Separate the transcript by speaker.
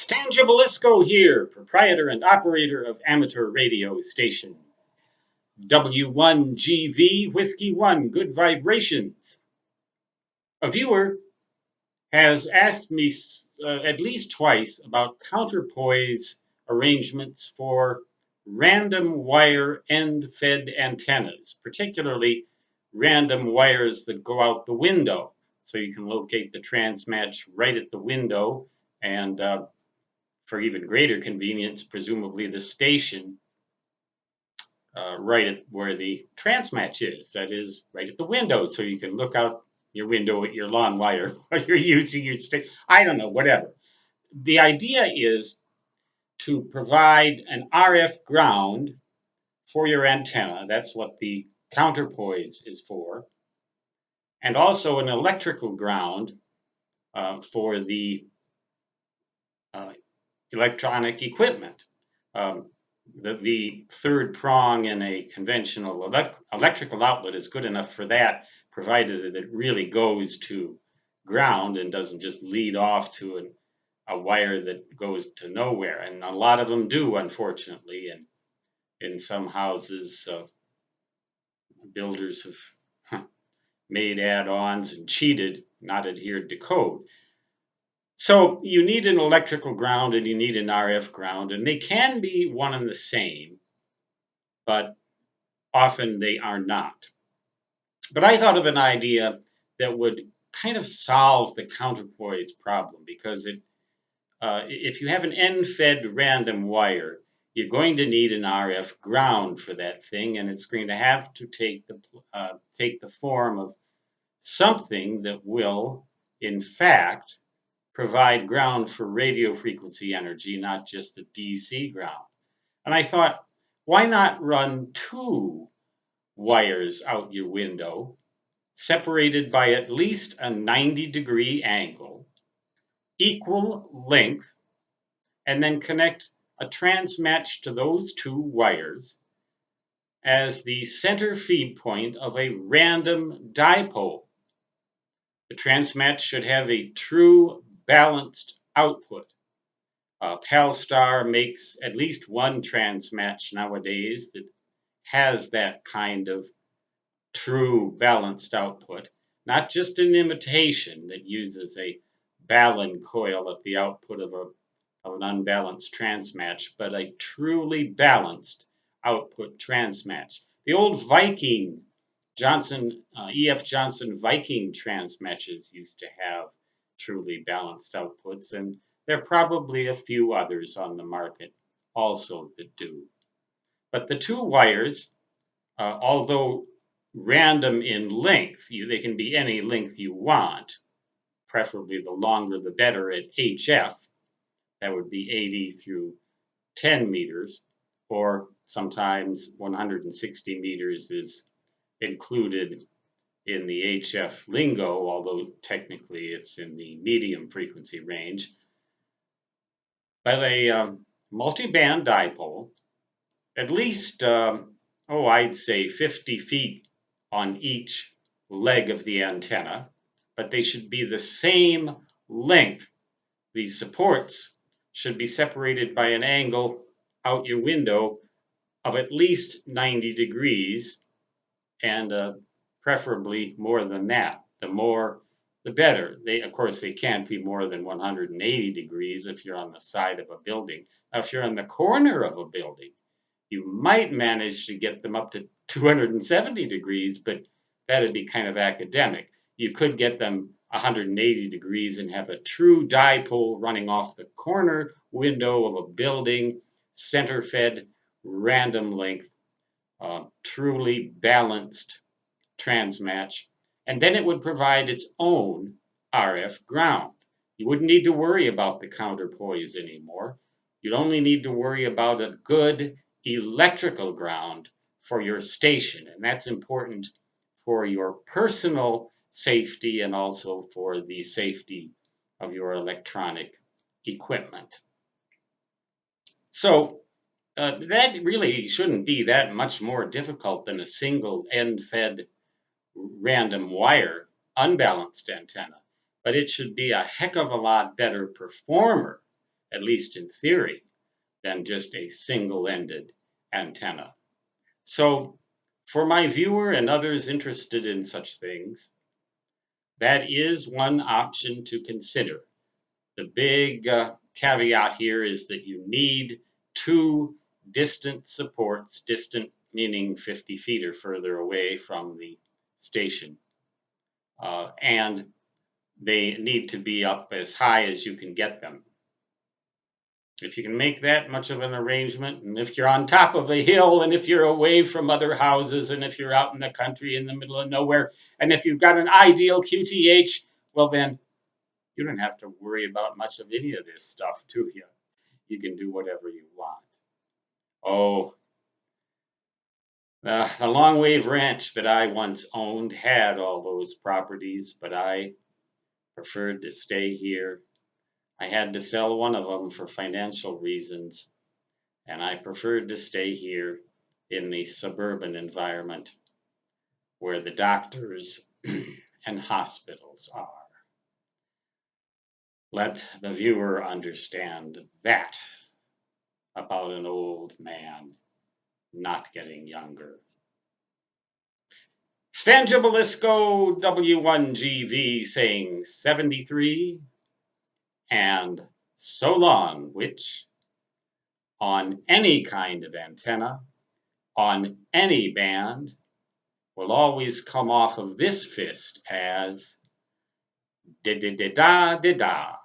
Speaker 1: Stan Gibilisco here, proprietor and operator of amateur radio station W1GV Whiskey 1 Good Vibrations. A viewer has asked me at least twice about counterpoise arrangements for random wire end-fed antennas, particularly random wires that go out the window. So you can locate the transmatch right at the window and for even greater convenience, presumably the station right at where the transmatch is. That is, right at the window, so you can look out your window at your lawn wire while you're using your station. I don't know, whatever. The idea is to provide an RF ground for your antenna. That's what the counterpoise is for. And also an electrical ground for the electronic equipment. The third prong in a conventional electrical outlet is good enough for that, provided that it really goes to ground and doesn't just lead off to a wire that goes to nowhere. And a lot of them do, unfortunately. And in some houses, builders have made add-ons and cheated, not adhered to code. So you need an electrical ground and you need an RF ground, and they can be one and the same, but often they are not. But I thought of an idea that would kind of solve the counterpoise problem, because if you have an end-fed random wire, you're going to need an RF ground for that thing, and it's going to have to take the form of something that will, in fact, provide ground for radio frequency energy, not just the DC ground. And I thought, why not run two wires out your window, separated by at least a 90-degree angle, equal length, and then connect a transmatch to those two wires as the center feed point of a random dipole. The transmatch should have a true balanced output. Palstar makes at least one transmatch nowadays that has that kind of true balanced output, not just an imitation that uses a balun coil at the output of an unbalanced transmatch, but a truly balanced output transmatch. The old Viking E.F. Johnson Viking transmatches used to have truly balanced outputs, and there are probably a few others on the market also that do. But the two wires, although random in length, they can be any length you want, preferably the longer the better at HF. That would be 80 through 10 meters, or sometimes 160 meters is included in the HF lingo, although technically it's in the medium frequency range. But a multi-band dipole, at least, I'd say 50 feet on each leg of the antenna, but they should be the same length. The supports should be separated by an angle out your window of at least 90 degrees, and preferably more than that. The more, the better. Of course, they can't be more than 180 degrees if you're on the side of a building. Now, if you're on the corner of a building, you might manage to get them up to 270 degrees, but that'd be kind of academic. You could get them 180 degrees and have a true dipole running off the corner window of a building, center-fed, random length, truly balanced transmatch, and then it would provide its own RF ground. You wouldn't need to worry about the counterpoise anymore. You'd only need to worry about a good electrical ground for your station, and that's important for your personal safety and also for the safety of your electronic equipment. So that really shouldn't be that much more difficult than a single end-fed random wire unbalanced antenna, but it should be a heck of a lot better performer at least in theory, than just a single-ended antenna. So, for my viewer and others interested in such things, that is one option to consider. The big caveat here is that you need two distant supports, distant meaning 50 feet or further away from the station. And they need to be up as high as you can get them. If you can make that much of an arrangement, and if you're on top of a hill, and if you're away from other houses, and if you're out in the country in the middle of nowhere, and if you've got an ideal QTH, well then you don't have to worry about much of any of this stuff, do you? You can do whatever you want. Oh, the Long Wave Ranch that I once owned had all those properties, but I preferred to stay here. I had to sell one of them for financial reasons, and I preferred to stay here in the suburban environment where the doctors and hospitals are. Let the viewer understand that about an old man not getting younger. Stan Gibilisco, W1GV, saying 73 and so long, which on any kind of antenna, on any band, will always come off of this fist as da-da-da-da-da-da.